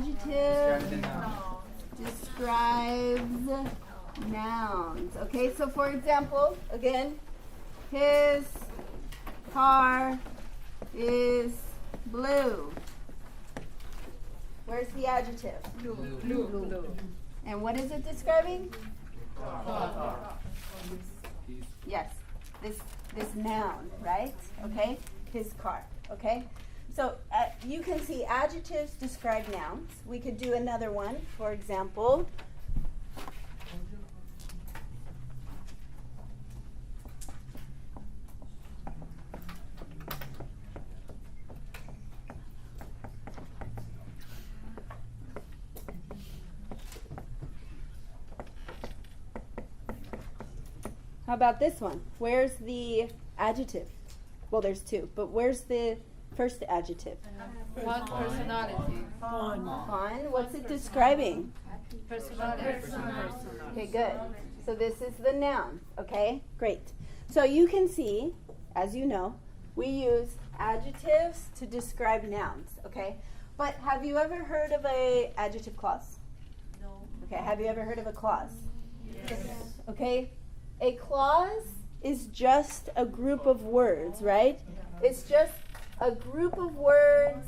adjective describes nouns. Okay, so for example, again, his car is blue. Where's the adjective? Blue. And what is it describing? Yes, this noun, right? Okay, his car. Okay, so you can see adjectives describe nouns. We could do another one. For example, how about this one? Where's the adjective? Well, there's two, but where's the first adjective? Fun personality. Fun. What's it describing? Personality. Okay, good. So this is the noun. Okay, great. So you can see, as you know, we use adjectives to describe nouns. Okay, but have you ever heard of a adjective clause? No. Okay, have you ever heard of a clause? Yes. Okay, a clause is just a group of words, right? It's just a group of words.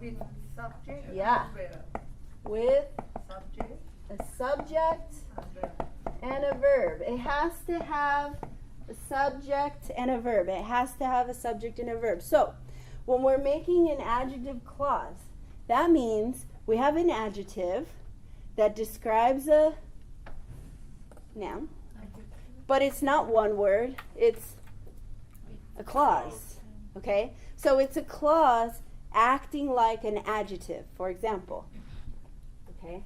With subject. Yeah. With Subject. a subject and a verb. It has to have a subject and a verb. It has to have a subject and a verb. So, when we're making an adjective clause, that means we have an adjective that describes a noun, but it's not one word, it's a clause. Okay? So it's a clause acting like an adjective, for example. Okay?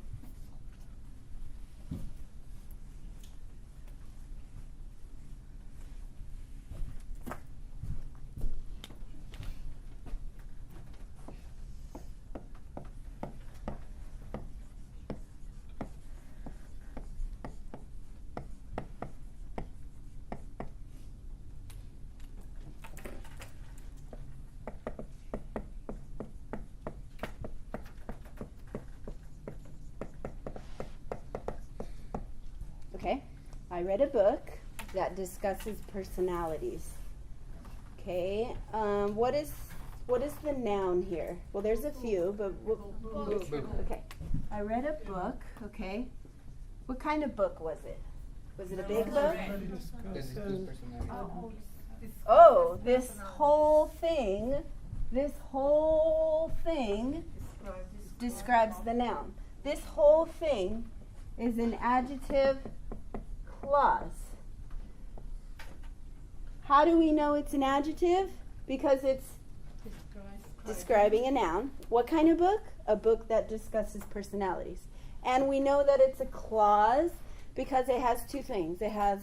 Okay, I read a book that discusses personalities. Okay, what is the noun here? Well, there's a few, but okay. I read a book. Okay, what kind of book was it? Was it a big book? Oh, this whole thing describes the noun. This whole thing is an adjective clause. How do we know it's an adjective? Because it's describing a noun. What kind of book? A book that discusses personalities. And we know that it's a clause because it has two things. It has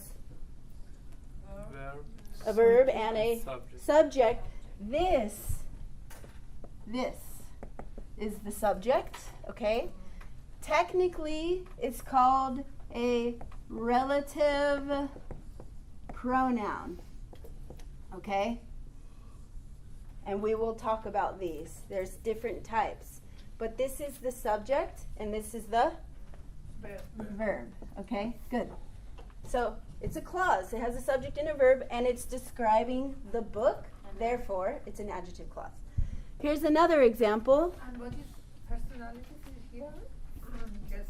a verb and a subject. This is the subject, okay? Technically, it's called a relative pronoun, okay? And we will talk about these. There's different types. But this is the subject, and this is the verb, okay? Good. So it's a clause. It has a subject and a verb, and it's describing the book. Therefore, it's an adjective clause. Here's another example. And what is personality here? Yes.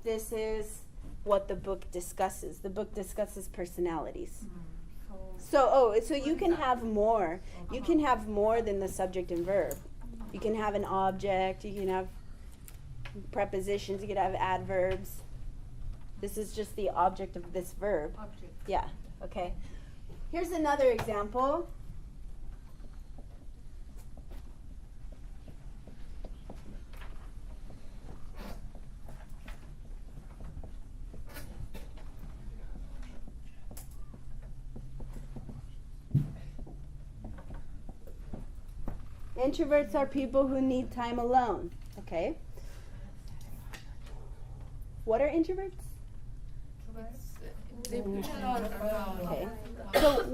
This is what the book discusses. The book discusses personalities. So you can have more. You can have more than the subject and verb. You can have an object. You can have prepositions. You can have adverbs. This is just the object of this verb. Object. Yeah, okay. Here's another example. Introverts are people who need time alone. Okay. What are introverts? They put a lot around. Okay. So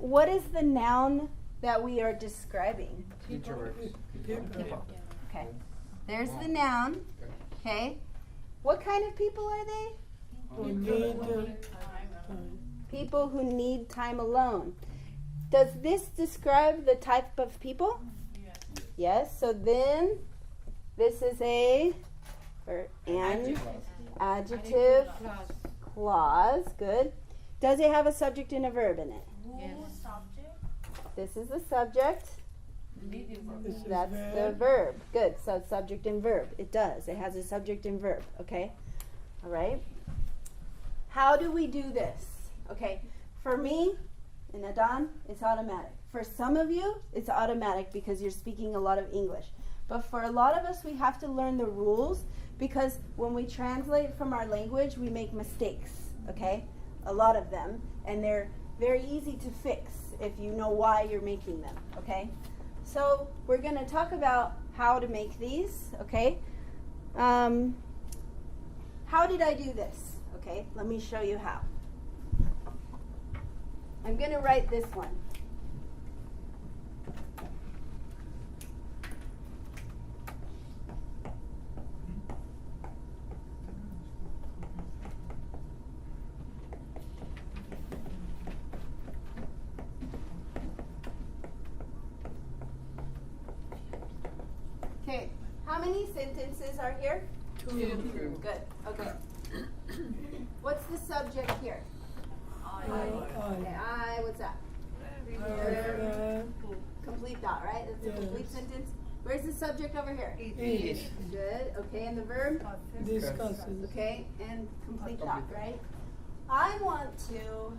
what is the noun that we are describing? Introverts. People. Okay. There's the noun. Okay. What kind of people are they? Who need time. People who need time alone. Does this describe the type of people? Yes. So then this is an adjective clause. Good. Does it have a subject and a verb in it? This is the subject. This is That's the verb. Good. So subject and verb. It does. It has a subject and verb. Okay. All right. How do we do this? Okay. For me and Adan, it's automatic. For some of you, it's automatic because you're speaking a lot of English. But for a lot of us, we have to learn the rules because when we translate from our language, we make mistakes. Okay. A lot of them. And they're very easy to fix if you know why you're making them. Okay. So we're going to talk about how to make these, okay? How did I do this? Okay, let me show you how. I'm going to write this one. Okay, how many sentences are here? Two. Good, okay. What's the subject here? Okay, what's that? Complete dot, right? That's a complete Yes. sentence. Where's the subject over here? Eat. Good, okay, and the verb? Discusses. Okay, and complete dot, right? I want to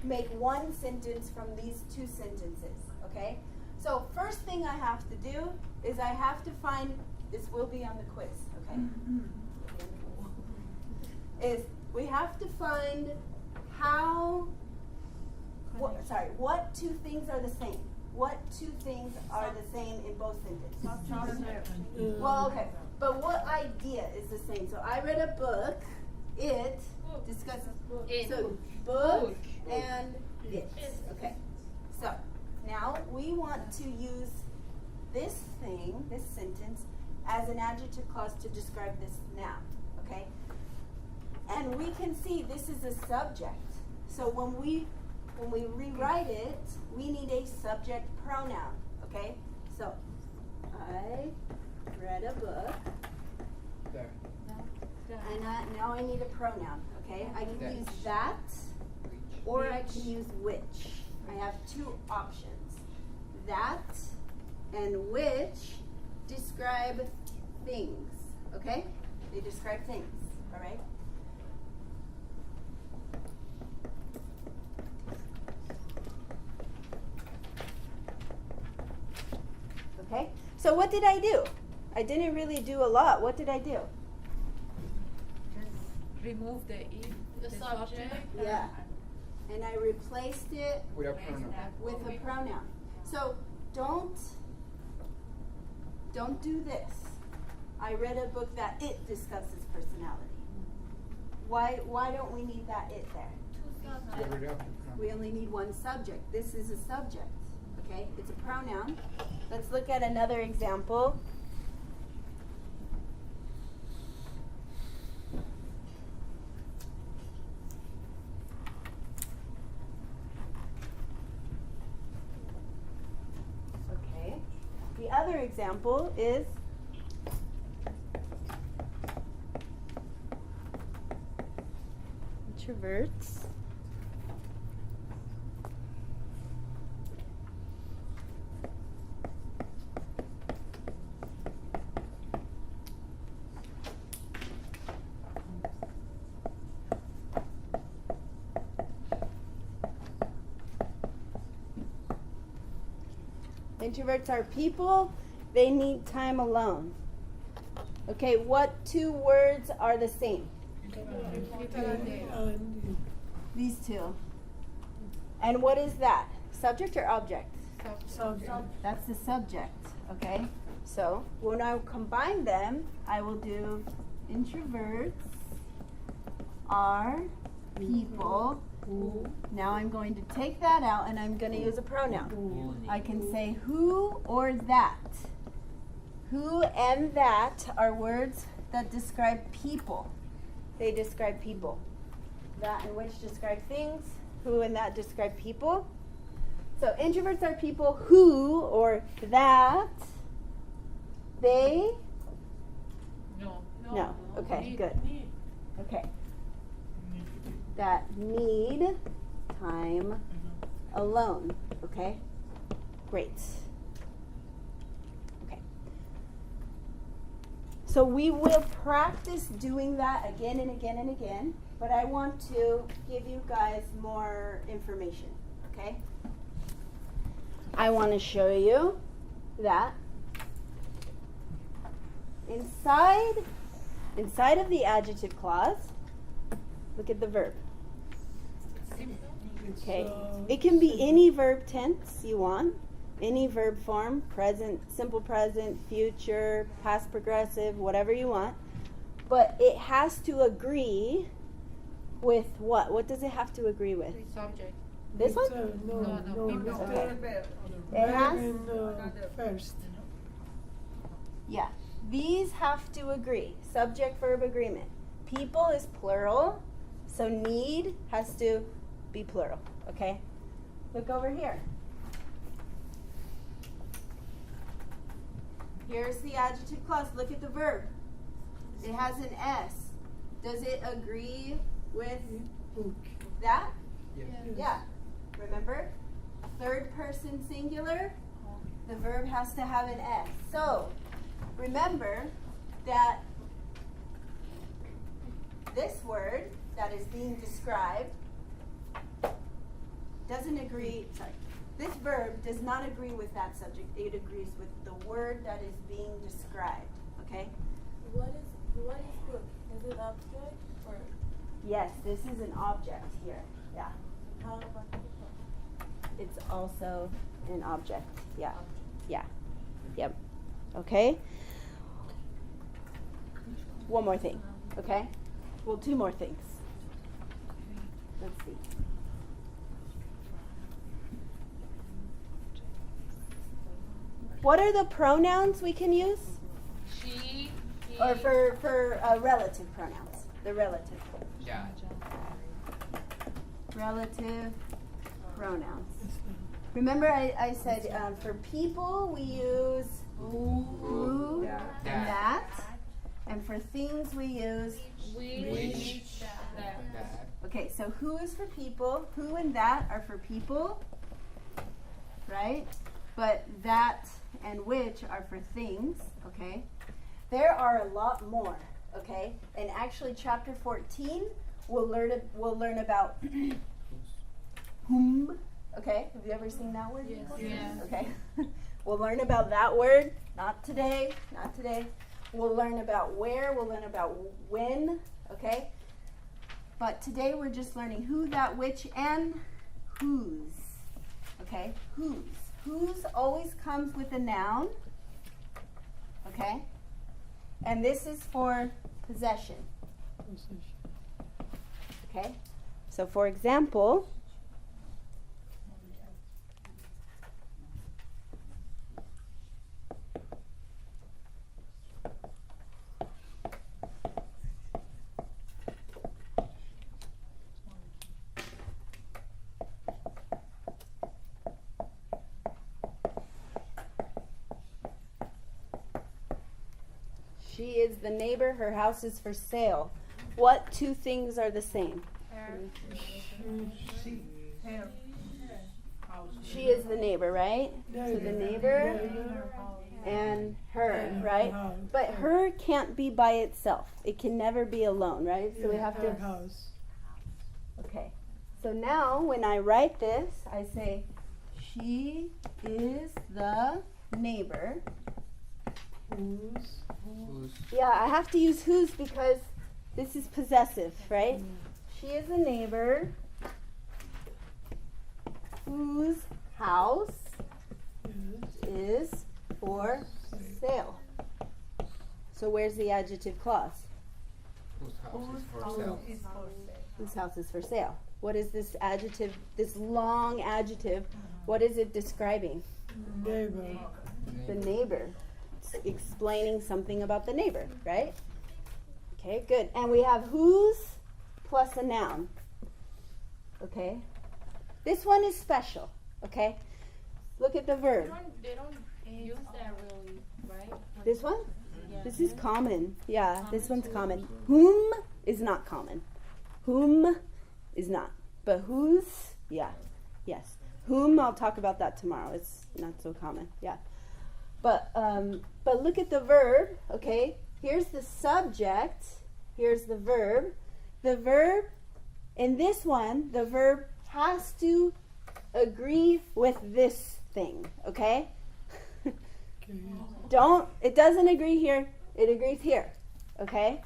make one sentence from these two sentences, okay? So first thing I have to do is I have to find, this will be on the quiz, okay? Is we have to find what two things are the same? What two things are the same in both sentences? Well, okay, but what idea is the same? So I read a book, it discusses, so book and it, okay. So now we want to use this thing, this sentence, as an adjective clause to describe this noun, okay? And we can see this is a subject. So when we rewrite it, we need a subject pronoun, okay? So I read a book, There. and now I need a pronoun, okay? I can That. use that, or I can use which. I have two options. That and which describe things, okay? They describe things, all right? Okay, so what did I do? I didn't really do a lot. What did I do? Remove the subject. Yeah. And I replaced it With a pronoun. with a pronoun. So don't do this. I read a book that it discusses personality. Why don't we need that it there? Get rid of the We only need one subject. This is a subject. Okay? It's a pronoun. Let's look at another example. Okay. The other example is introverts. Introverts are people, they need time alone. Okay, what two words are the same? These two. And what is that? Subject or object? Subject. That's the subject, okay? So when I combine them, I will do introverts are people Who? Now I'm going to take that out and I'm going to use a pronoun. Who? I can say who or that. Who and that are words that describe people. They describe people. That and which describe things. Who and that describe people. So introverts are people who or that. They. No. Okay, good. Okay. That need time alone. Okay? Great. Okay. So we will practice doing that again and again and again, but I want to give you guys more information. Okay? I want to show you that inside of the adjective clause, look at the verb. Okay. It can be any verb tense you want, any verb form, present, simple present, future, past progressive, whatever you want. But it has to agree with what? What does it have to agree with? Subject. This one? No, people. Okay. It has? First. Yeah. These have to agree. Subject verb agreement. People is plural, so need has to be plural. Okay? Look over here. Here's the adjective clause. Look at the verb. It has an S. Does it agree with that? Yes. Yeah. Remember? Third person singular. The verb has to have an S. So, remember that this word that is being described doesn't agree, this verb does not agree with that subject. It agrees with the word that is being described. Okay? What is book? Is it object or Yes, this is an object here. Yeah. how about people? It's also an object. Yeah. Yeah. Yep. Okay? One more thing. Okay? Well, two more things. Let's see. What are the pronouns we can use? She. He. Or for relative pronouns. The relative. Yeah. Relative pronouns. Remember I said for people we use who Yeah. and that. And for things we use Which. That. That. okay, so who is for people, who and that are for people, right? But that and which are for things, okay? There are a lot more, okay? And actually chapter 14 we'll learn about whom, okay? Have you ever seen that word before? Yes. Okay. We'll learn about that word, not today. We'll learn about where, we'll learn about when, okay? But today we're just learning who, that, which, and whose, okay? Whose. Whose always comes with a noun, okay? And this is for possession, okay? So for example, she is the neighbor, her house is for sale. What two things are the same? She is the neighbor, right? So the neighbor and her, right? But her can't be by itself. It can never be alone, right? So we have to. House. Okay. So now when I write this, I say, she is the neighbor. Whose? Who's. Yeah, I have to use whose because this is possessive, right? She is a neighbor whose house Yes. is for sale. So where's the adjective clause? Whose house is for sale? Whose house is for sale? What is this adjective, this long adjective? What is it describing? Neighbor. The neighbor. It's explaining something about the neighbor, right? Okay, good. And we have whose plus a noun. Okay? This one is special, okay? Look at the verb. They don't use that really, right? This one? Yeah. This is common. Yeah, this one's common. Whom is not common. Whom is not. But whose, yeah, yes. Whom, I'll talk about that tomorrow. It's not so common, yeah. But look at the verb, okay? Here's the subject. Here's the verb. The verb, in this one, the verb has to agree with this thing, okay? Okay. It doesn't agree here, it agrees here, okay?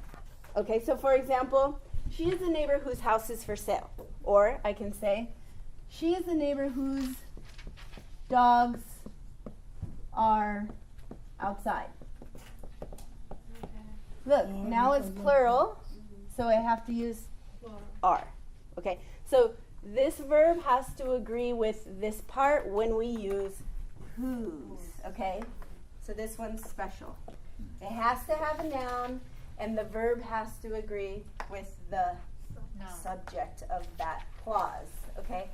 Okay, so for example, she is a neighbor whose house is for sale. Or I can say, she is a neighbor whose dogs are outside. Look, now it's plural, so I have to use are. Okay, so this verb has to agree with this part when we use whose, okay? So this one's special. It has to have a noun, and the verb has to agree with the subject of that clause, okay?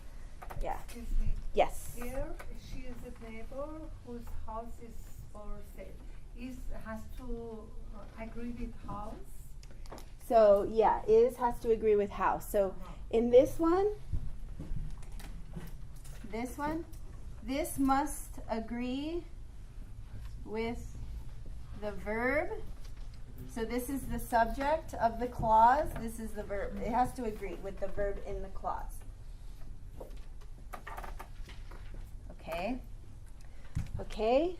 Yeah. Excuse me. Yes. Here, she is a neighbor whose house is for sale. Has to agree with house. So yeah, is has to agree with house. So in this one, this must agree with the verb. So this is the subject of the clause. This is the verb. It has to agree with the verb in the clause. Okay. Okay.